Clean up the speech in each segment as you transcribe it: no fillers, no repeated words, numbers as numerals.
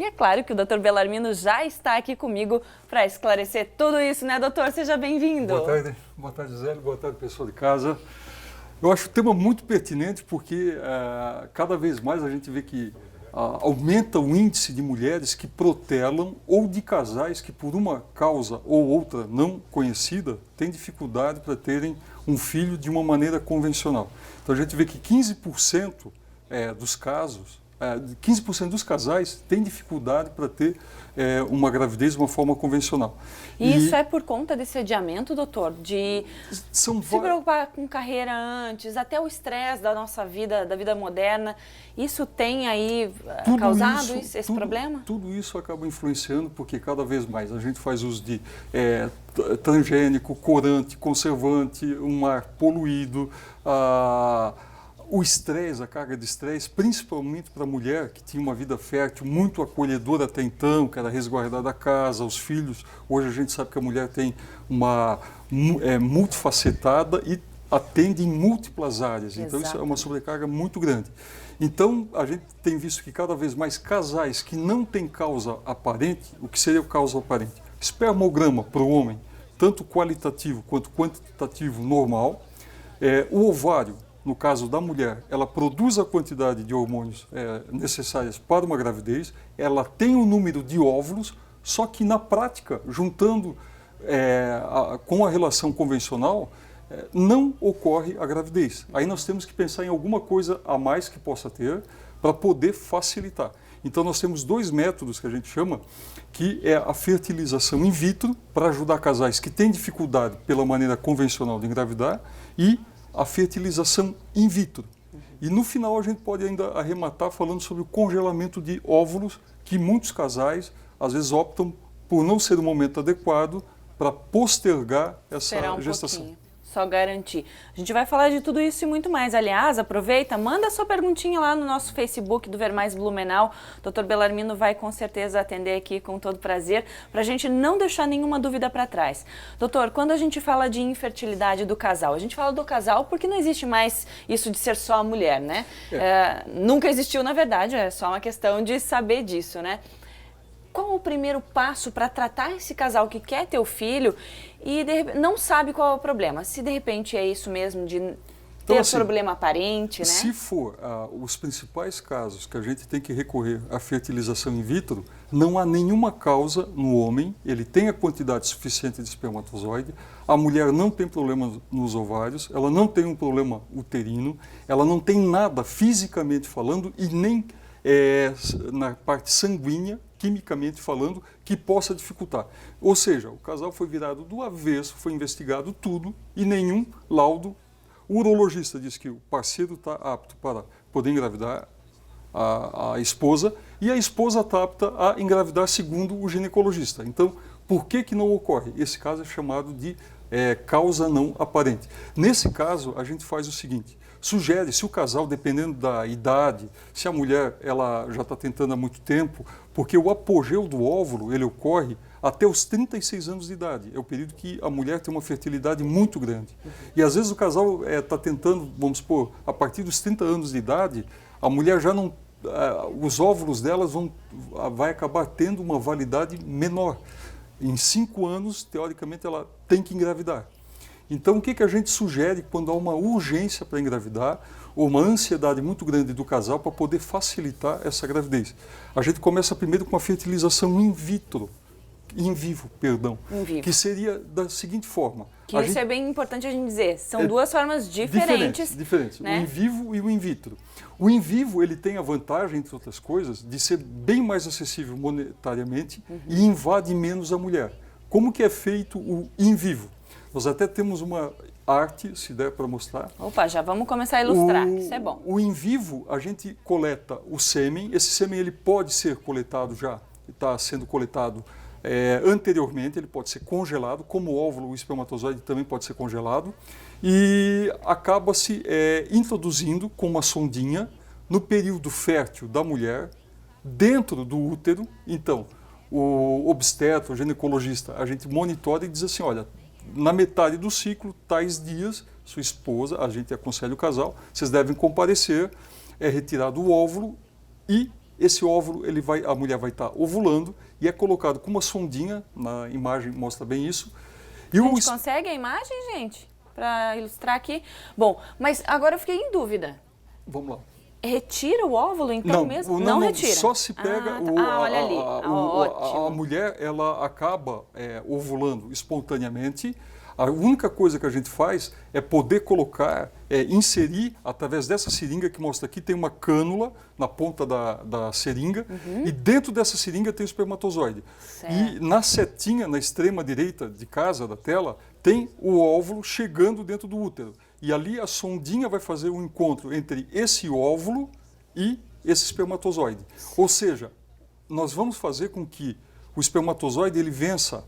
é claro que o Dr. Belarmino já está aqui comigo para esclarecer tudo isso, né, doutor? Seja bem-vindo. Boa tarde, Gisele. Boa tarde, pessoal de casa. Eu acho o tema muito pertinente porque cada vez mais a gente vê que aumenta o índice de mulheres que protelam ou de casais que por uma causa ou outra não conhecida têm dificuldade para terem um filho de uma maneira convencional. Então a gente vê que 15% dos casos, 15% dos casais têm dificuldade para ter uma gravidez de uma forma convencional. E isso é por conta desse adiamento, doutor? De se preocupar com carreira antes, até o estresse da nossa vida, da vida moderna. Isso tem aí causado esse problema? Tudo isso acaba influenciando porque cada vez mais a gente faz uso de transgênico, corante, conservante, um ar poluído, o estresse, a carga de estresse, principalmente para a mulher que tinha uma vida fértil muito acolhedora até então, que era resguardar da casa, os filhos. Hoje a gente sabe que a mulher tem uma multifacetada e atende em múltiplas áreas. Então isso é uma sobrecarga muito grande. Então a gente tem visto que cada vez mais casais que não têm causa aparente, o que seria causa aparente? Espermograma para o homem, tanto qualitativo quanto quantitativo normal, o ovário, no caso da mulher, ela produz a quantidade de hormônios necessárias para uma gravidez, ela tem o número de óvulos, só que na prática, juntando com a relação convencional, não ocorre a gravidez. Aí nós temos que pensar em alguma coisa a mais que possa ter para poder facilitar. Então nós temos dois métodos que a gente chama, que é a fertilização in vitro, para ajudar casais que têm dificuldade pela maneira convencional de engravidar, e a fertilização in vitro. E no final a gente pode ainda arrematar falando sobre o congelamento de óvulos, que muitos casais às vezes optam por não ser o momento adequado para postergar essa gestação. Pouquinho. Só garantir. A gente vai falar de tudo isso e muito mais. Aliás, aproveita, manda sua perguntinha lá no nosso Facebook do Ver Mais Blumenau. O Dr. Belarmino vai com certeza atender aqui com todo prazer, para a gente não deixar nenhuma dúvida para trás. Doutor, quando a gente fala de infertilidade do casal, a gente fala do casal porque não existe mais isso de ser só a mulher, né? Nunca existiu, na verdade, é só uma questão de saber disso, né? Qual o primeiro passo para tratar esse casal que quer ter o filho e não sabe qual é o problema? Se de repente é isso mesmo de ter problema aparente, né? Se for os principais casos que a gente tem que recorrer à fertilização in vitro, não há nenhuma causa no homem, ele tem a quantidade suficiente de espermatozoide, a mulher não tem problema nos ovários, ela não tem um problema uterino, ela não tem nada fisicamente falando e nem na parte sanguínea, quimicamente falando, que possa dificultar. Ou seja, o casal foi virado do avesso, foi investigado tudo e nenhum laudo. O urologista diz que o parceiro está apto para poder engravidar a esposa e a esposa está apta a engravidar segundo o ginecologista. Então, por que não ocorre? Esse caso é chamado de causa não aparente. Nesse caso, a gente faz o seguinte: sugere, se o casal, dependendo da idade, se a mulher ela já está tentando há muito tempo, porque o apogeu do óvulo ele ocorre até os 36 anos de idade. É o período que a mulher tem uma fertilidade muito grande. E às vezes o casal está tentando, vamos supor, a partir dos 30 anos de idade, a mulher já não, os óvulos delas vai acabar tendo uma validade menor. Em 5 anos, teoricamente, ela tem que engravidar. Então, o que a gente sugere quando há uma urgência para engravidar ou uma ansiedade muito grande do casal para poder facilitar essa gravidez? A gente começa primeiro com a fertilização in vivo, que seria da seguinte forma. Isso é bem importante a gente dizer, são duas formas diferentes. Né? O in vivo e o in vitro. O in vivo ele tem a vantagem, entre outras coisas, de ser bem mais acessível monetariamente e invade menos a mulher. Como que é feito o in vivo? Nós até temos uma arte, se der para mostrar. Opa, já vamos começar a ilustrar, isso é bom. O in vivo, a gente coleta o sêmen. Esse sêmen ele pode ser coletado já, está sendo coletado anteriormente, ele pode ser congelado, como o óvulo, o espermatozoide também pode ser congelado, e acaba-se introduzindo com uma sondinha no período fértil da mulher, dentro do útero. Então, o obstetra, o ginecologista, a gente monitora e diz assim, olha, na metade do ciclo, tais dias, sua esposa, a gente aconselha o casal, vocês devem comparecer, é retirado o óvulo e esse óvulo, a mulher vai estar ovulando e é colocado com uma sondinha, na imagem mostra bem isso. E a gente consegue a imagem, gente? Para ilustrar aqui. Bom, mas agora eu fiquei em dúvida. Vamos lá. Retira o óvulo então mesmo? Não retira. Só se pega olha ali. a mulher, ela acaba ovulando espontaneamente. A única coisa que a gente faz é poder colocar, inserir através dessa seringa que mostra aqui, tem uma cânula na ponta da seringa e dentro dessa seringa tem o espermatozoide. Certo. E na setinha, na extrema direita de casa, da tela, tem o óvulo chegando dentro do útero. E ali a sondinha vai fazer um encontro entre esse óvulo e esse espermatozoide. Ou seja, nós vamos fazer com que o espermatozoide ele vença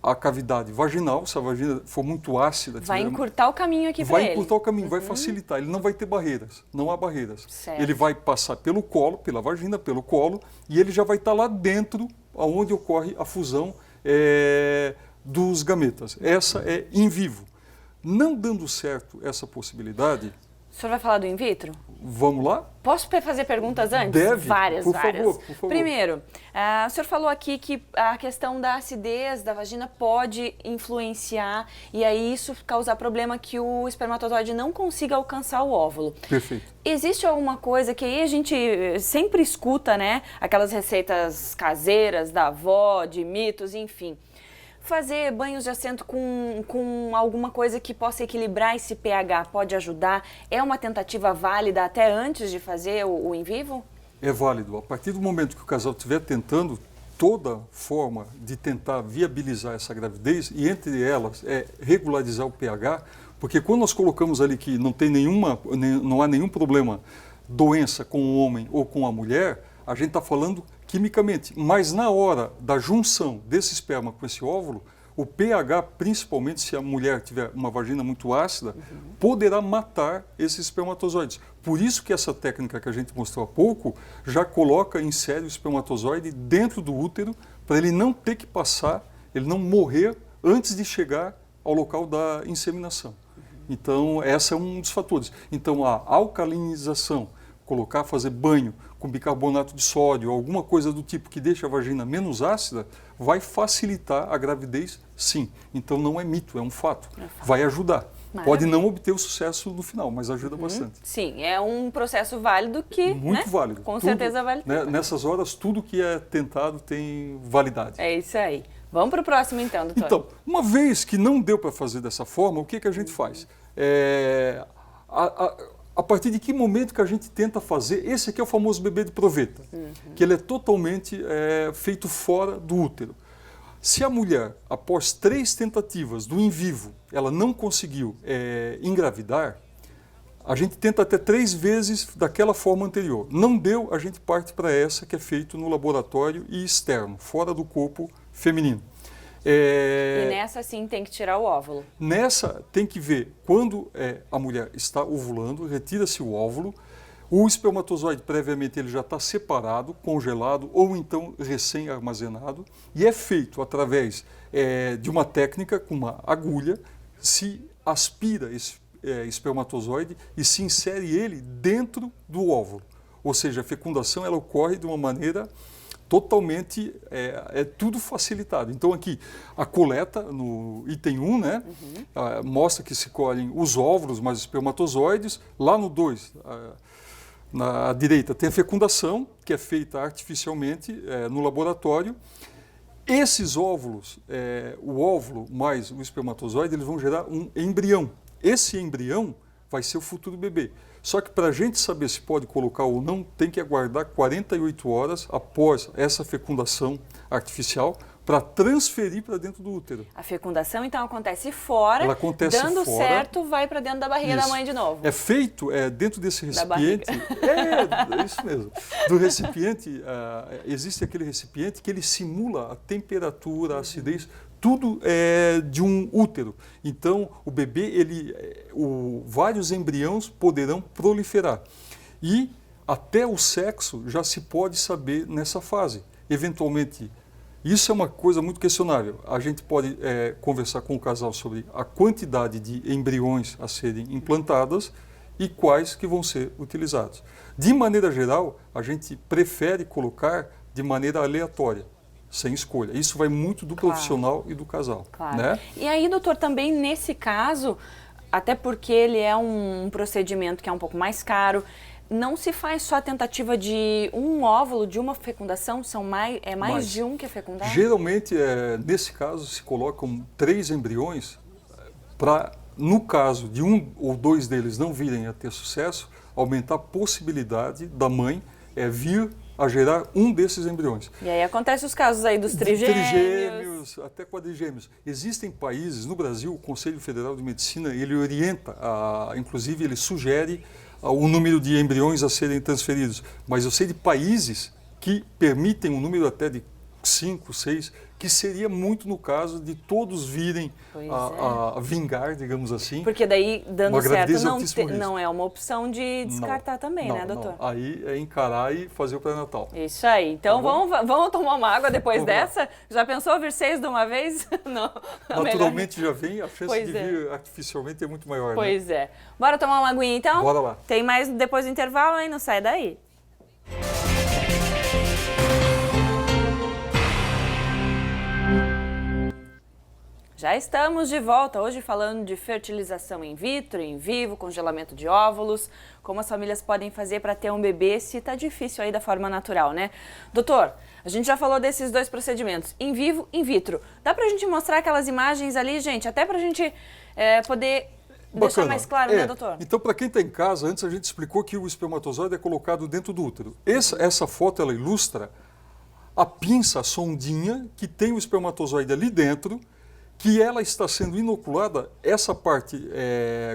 a cavidade vaginal, se a vagina for muito ácida. Vai encurtar o caminho aqui para ele. Vai encurtar o caminho, vai facilitar. Ele não vai ter barreiras, não há barreiras. Certo. Ele vai passar pelo colo, pela vagina, pelo colo, e ele já vai estar lá dentro, onde ocorre a fusão dos gametas. Essa é in vivo. Não dando certo essa possibilidade... O senhor vai falar do in vitro? Vamos lá? Posso fazer perguntas antes? Deve. Várias. Por favor. Primeiro, o senhor falou aqui que a questão da acidez da vagina pode influenciar e aí isso causar problema que o espermatozoide não consiga alcançar o óvulo. Perfeito. Existe alguma coisa que aí a gente sempre escuta, né? Aquelas receitas caseiras da avó, de mitos, enfim. Fazer banhos de assento com alguma coisa que possa equilibrar esse pH pode ajudar? É uma tentativa válida até antes de fazer o in vivo? É válido. A partir do momento que o casal estiver tentando, toda forma de tentar viabilizar essa gravidez, e entre elas é regularizar o pH, porque quando nós colocamos ali que não há nenhum problema, doença com o homem ou com a mulher, a gente está falando quimicamente, mas na hora da junção desse esperma com esse óvulo, o pH, principalmente se a mulher tiver uma vagina muito ácida, poderá matar esses espermatozoides. Por isso que essa técnica que a gente mostrou há pouco já coloca, insere o espermatozoide dentro do útero para ele não ter que passar, ele não morrer antes de chegar ao local da inseminação. Então, esse é um dos fatores. Então, a alcalinização, fazer banho com bicarbonato de sódio, alguma coisa do tipo que deixa a vagina menos ácida, vai facilitar a gravidez, sim. Então não é mito, é um fato. Vai ajudar. Maravilha. Pode não obter o sucesso no final, mas ajuda bastante. Sim, é um processo válido que... Muito válido. Com certeza vale. Nessas horas, tudo que é tentado tem validade. É isso aí. Vamos para o próximo então, doutor. Então, uma vez que não deu para fazer dessa forma, o que a gente faz? A partir de que momento que a gente tenta fazer, esse aqui é o famoso bebê de proveta, que ele é totalmente feito fora do útero. Se a mulher, após 3 tentativas do in vivo, ela não conseguiu engravidar, a gente tenta até 3 vezes daquela forma anterior. Não deu, a gente parte para essa que é feito no laboratório e externo, fora do corpo feminino. E nessa sim tem que tirar o óvulo? Nessa tem que ver quando a mulher está ovulando, retira-se o óvulo, o espermatozoide previamente ele já está separado, congelado ou então recém-armazenado e é feito através de uma técnica com uma agulha, se aspira esse espermatozoide e se insere ele dentro do óvulo. Ou seja, a fecundação ela ocorre de uma maneira totalmente, tudo facilitado. Então aqui, a coleta, no item 1, né, mostra que se colhem os óvulos mais os espermatozoides. Lá no 2, na direita, tem a fecundação, que é feita artificialmente no laboratório. Esses óvulos, o óvulo mais o espermatozoide, eles vão gerar um embrião. Esse embrião vai ser o futuro bebê. Só que para a gente saber se pode colocar ou não, tem que aguardar 48 horas após essa fecundação artificial para transferir para dentro do útero. A fecundação, então, acontece fora, ela acontece dando fora, certo, vai para dentro da barriga da mãe de novo. É feito dentro desse recipiente. É isso mesmo. Do recipiente, existe aquele recipiente que ele simula a temperatura, a acidez, tudo de um útero. Então, o bebê, vários embriões poderão proliferar. E até o sexo já se pode saber nessa fase. Eventualmente, isso é uma coisa muito questionável. A gente pode conversar com o casal sobre a quantidade de embriões a serem implantadas e quais que vão ser utilizados. De maneira geral, a gente prefere colocar de maneira aleatória, sem escolha. Isso vai muito do profissional e do casal. Claro. Né? E aí, doutor, também nesse caso, até porque ele é um procedimento que é um pouco mais caro, não se faz só a tentativa de um óvulo, de uma fecundação? Mais de um que é fecundado? Geralmente, nesse caso, se colocam 3 embriões para, no caso de um ou 2 deles não virem a ter sucesso, aumentar a possibilidade da mãe vir a gerar um desses embriões. E aí acontece os casos aí dos trigêmeos. Até quadrigêmeos. Existem países, no Brasil, o Conselho Federal de Medicina, ele orienta, inclusive ele sugere o número de embriões a serem transferidos. Mas eu sei de países que permitem um número até de 5, 6, que seria muito no caso de todos virem a vingar, digamos assim. Porque daí, dando certo, não é uma opção de descartar também, não, né, doutor? Não. Aí é encarar e fazer o pré-natal. Isso aí. Então vamos tomar uma água depois dessa? Lá. Já pensou vir 6 de uma vez? Não. Naturalmente já vem, a chance de vir artificialmente é muito maior. Pois né? é. Bora tomar uma aguinha então? Bora lá. Tem mais depois do intervalo, hein? Não sai daí. Já estamos de volta, hoje falando de fertilização in vitro, in vivo, congelamento de óvulos, como as famílias podem fazer para ter um bebê se está difícil aí da forma natural, né? Doutor, a gente já falou desses 2 procedimentos, in vivo, in vitro. Dá para a gente mostrar aquelas imagens ali, gente, até para a gente poder deixar mais claro, né, doutor? Então, para quem está em casa, antes a gente explicou que o espermatozoide é colocado dentro do útero. Essa foto, ela ilustra a pinça, a sondinha, que tem o espermatozoide ali dentro, que ela está sendo inoculada, essa parte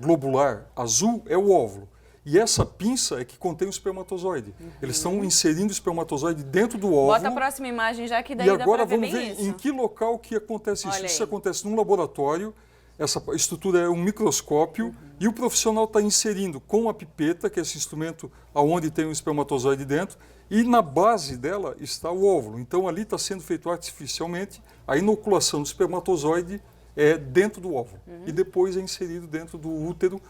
globular azul é o óvulo. E essa pinça é que contém o espermatozoide. Eles estão inserindo o espermatozoide dentro do óvulo. Bota a próxima imagem já que daí dá para ver. E agora vamos ver em que local que acontece isso. Isso acontece num laboratório, essa estrutura é um microscópio e o profissional está inserindo com a pipeta, que é esse instrumento onde tem o espermatozoide dentro, e na base dela está o óvulo. Então ali está sendo feito artificialmente a inoculação do espermatozoide dentro do óvulo. E depois é inserido dentro do útero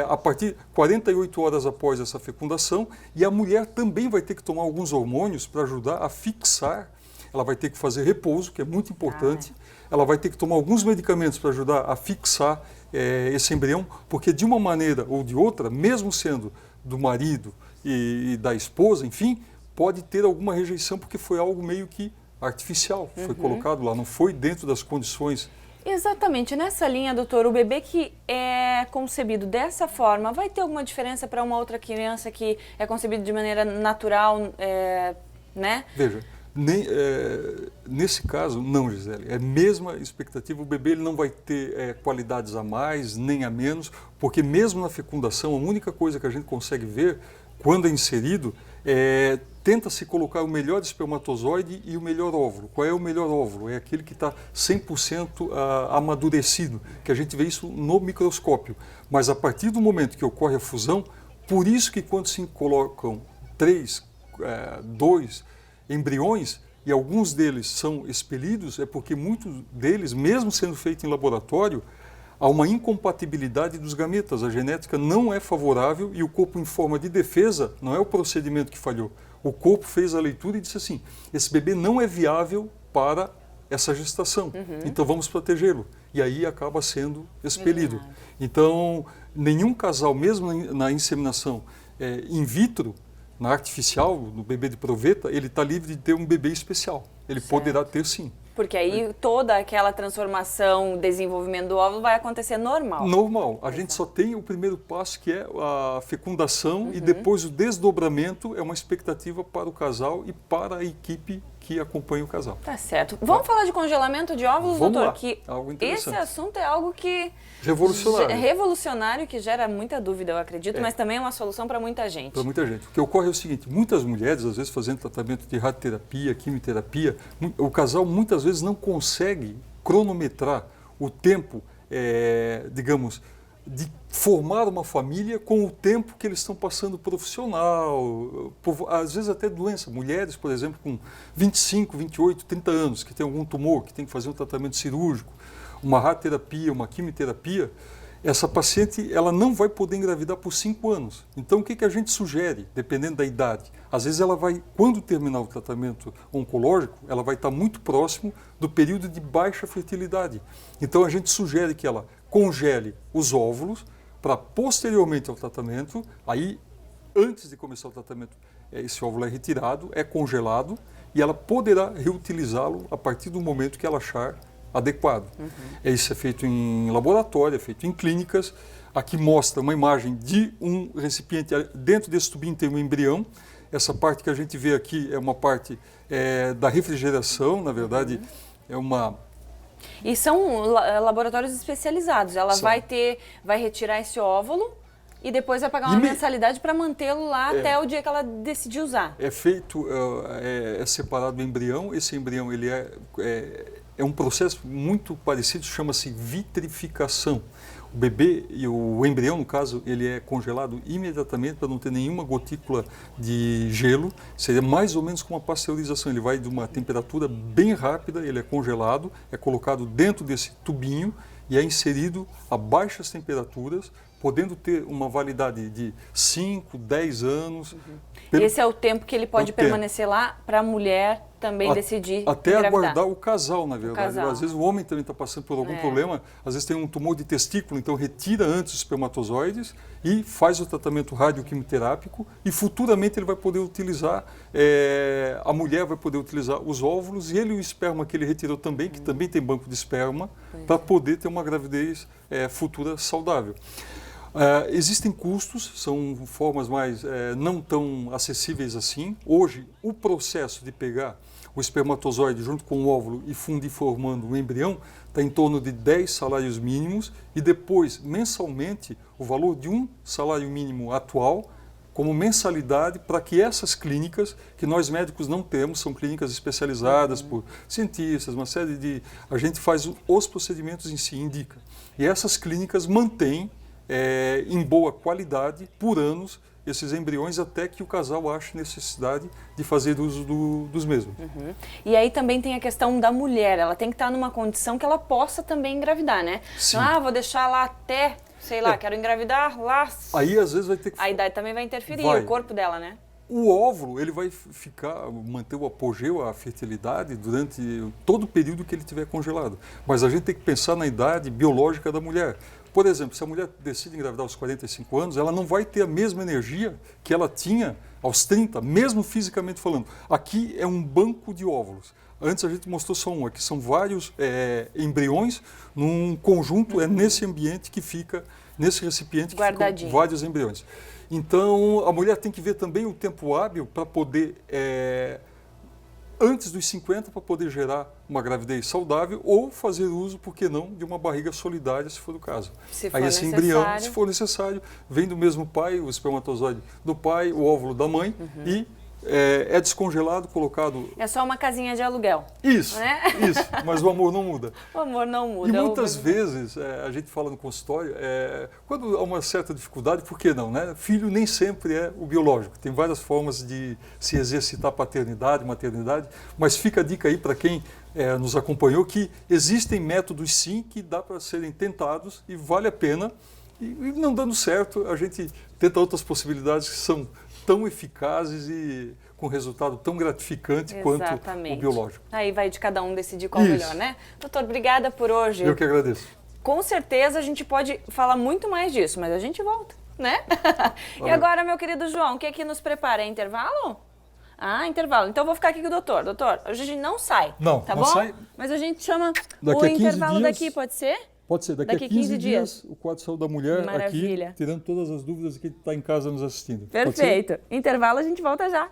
a partir de 48 horas após essa fecundação. E a mulher também vai ter que tomar alguns hormônios para ajudar a fixar. Ela vai ter que fazer repouso, que é muito importante. Ela vai ter que tomar alguns medicamentos para ajudar a fixar esse embrião, porque de uma maneira ou de outra, mesmo sendo do marido e da esposa, enfim, pode ter alguma rejeição, porque foi algo meio que artificial, foi colocado lá, não foi dentro das condições. Exatamente. Nessa linha, doutor, o bebê que é concebido dessa forma, vai ter alguma diferença para uma outra criança que é concebido de maneira natural, né? Veja, nesse caso, não, Gisele. É a mesma expectativa. O bebê ele não vai ter qualidades a mais, nem a menos, porque mesmo na fecundação, a única coisa que a gente consegue ver, quando é inserido, tenta-se colocar o melhor espermatozoide e o melhor óvulo. Qual é o melhor óvulo? É aquele que está 100% amadurecido, que a gente vê isso no microscópio. Mas a partir do momento que ocorre a fusão, por isso que quando se colocam 3, 2 embriões, e alguns deles são expelidos, é porque muitos deles, mesmo sendo feito em laboratório, há uma incompatibilidade dos gametas. A genética não é favorável e o corpo, em forma de defesa, não é o procedimento que falhou. O corpo fez a leitura e disse assim, esse bebê não é viável para essa gestação, então vamos protegê-lo. E aí acaba sendo expelido. Então, nenhum casal, mesmo na inseminação in vitro, na artificial, no bebê de proveta, ele está livre de ter um bebê especial. Ele poderá ter sim. Porque aí toda aquela transformação, desenvolvimento do óvulo vai acontecer normal. Normal. A gente só tem o primeiro passo, que é a fecundação, e depois o desdobramento é uma expectativa para o casal e para a equipe que acompanha o casal. Tá certo. Vamos falar de congelamento de óvulos, Vamos doutor? lá. Que algo interessante. Esse assunto é algo que... Revolucionário. É revolucionário, que gera muita dúvida, eu acredito, mas também é uma solução para muita gente. Para muita gente. O que ocorre é o seguinte, muitas mulheres, às vezes fazendo tratamento de radioterapia, quimioterapia, o casal muitas vezes não consegue cronometrar o tempo, digamos, de formar uma família com o tempo que eles estão passando profissional, às vezes até doença. Mulheres, por exemplo, com 25, 28, 30 anos, que tem algum tumor, que tem que fazer um tratamento cirúrgico, uma radioterapia, uma quimioterapia, essa paciente ela não vai poder engravidar por 5 anos. Então, o que a gente sugere, dependendo da idade? Às vezes ela vai, quando terminar o tratamento oncológico, ela vai estar muito próximo do período de baixa fertilidade. Então, a gente sugere que ela congele os óvulos para, posteriormente ao tratamento, aí, antes de começar o tratamento, esse óvulo é retirado, é congelado, e ela poderá reutilizá-lo a partir do momento que ela achar adequado. Isso é feito em laboratório, é feito em clínicas. Aqui mostra uma imagem de um recipiente. Dentro desse tubinho tem um embrião. Essa parte que a gente vê aqui é uma parte da refrigeração, na verdade, é uma... E são laboratórios especializados. Ela vai retirar esse óvulo e depois vai pagar uma mensalidade para mantê-lo lá até o dia que ela decidir usar. É feito, separado o embrião. Esse embrião ele é um processo muito parecido, chama-se vitrificação. O bebê e o embrião, no caso, ele é congelado imediatamente para não ter nenhuma gotícula de gelo. Seria mais ou menos como uma pasteurização. Ele vai de uma temperatura bem rápida, ele é congelado, é colocado dentro desse tubinho e é inserido a baixas temperaturas, podendo ter uma validade de 5, 10 anos. Esse é o tempo que ele pode permanecer lá para a mulher também decidir até engravidar. Aguardar o casal, na verdade. Às vezes o homem também está passando por algum problema, às vezes tem um tumor de testículo, então retira antes os espermatozoides e faz o tratamento radioquimioterápico e futuramente ele vai poder utilizar, a mulher vai poder utilizar os óvulos e ele o esperma que ele retirou também, que também tem banco de esperma, para poder ter uma gravidez futura saudável. Existem custos, são formas mais não tão acessíveis assim. Hoje, o processo de pegar o espermatozoide junto com o óvulo e fundir formando um embrião está em torno de 10 salários mínimos e depois, mensalmente, o valor de um salário mínimo atual como mensalidade para que essas clínicas, que nós médicos não temos, são clínicas especializadas por cientistas, uma série de... A gente faz os procedimentos em si, indica. E essas clínicas mantêm em boa qualidade, por anos, esses embriões até que o casal ache necessidade de fazer uso dos mesmos. E aí também tem a questão da mulher, ela tem que estar numa condição que ela possa também engravidar, né? Sim. Não, vou deixar lá até, sei lá, quero engravidar lá. Aí às vezes vai ter que... A idade também vai interferir, o corpo dela, né? O óvulo, ele vai manter o apogeu, a fertilidade, durante todo o período que ele estiver congelado. Mas a gente tem que pensar na idade biológica da mulher. Por exemplo, se a mulher decide engravidar aos 45 anos, ela não vai ter a mesma energia que ela tinha aos 30, mesmo fisicamente falando. Aqui é um banco de óvulos. Antes a gente mostrou só um, aqui são vários embriões num conjunto, é nesse ambiente que fica, nesse recipiente que ficam vários embriões. Então, a mulher tem que ver também o tempo hábil para poder, antes dos 50, para poder gerar uma gravidez saudável ou fazer uso, por que não, de uma barriga solidária, se for o caso. Aí esse embrião, se for necessário, vem do mesmo pai, o espermatozoide do pai, o óvulo da mãe e é descongelado, colocado... É só uma casinha de aluguel. Isso, né? Isso, mas o amor não muda. O amor não muda. E muitas vezes, a gente fala no consultório, quando há uma certa dificuldade, por que não, né? Filho nem sempre é o biológico. Tem várias formas de se exercitar paternidade, maternidade, mas fica a dica aí para quem nos acompanhou que existem métodos sim que dá para serem tentados e vale a pena. E não dando certo, a gente tenta outras possibilidades que são tão eficazes e com resultado tão gratificante quanto o biológico. Aí vai de cada um decidir qual é o melhor, né? Doutor, obrigada por hoje. Eu que agradeço. Com certeza a gente pode falar muito mais disso, mas a gente volta, né? E agora, meu querido João, o que é que nos prepara? É intervalo? Ah, intervalo. Então eu vou ficar aqui com o doutor. Doutor, hoje a gente não sai, tá bom? Sai. Mas a gente chama o intervalo daqui, pode ser? Pode ser, daqui a 15 dias, o quadro Saúde da Mulher. Maravilha. Aqui, tirando todas as dúvidas que está em casa nos assistindo. Perfeito. Intervalo, a gente volta já.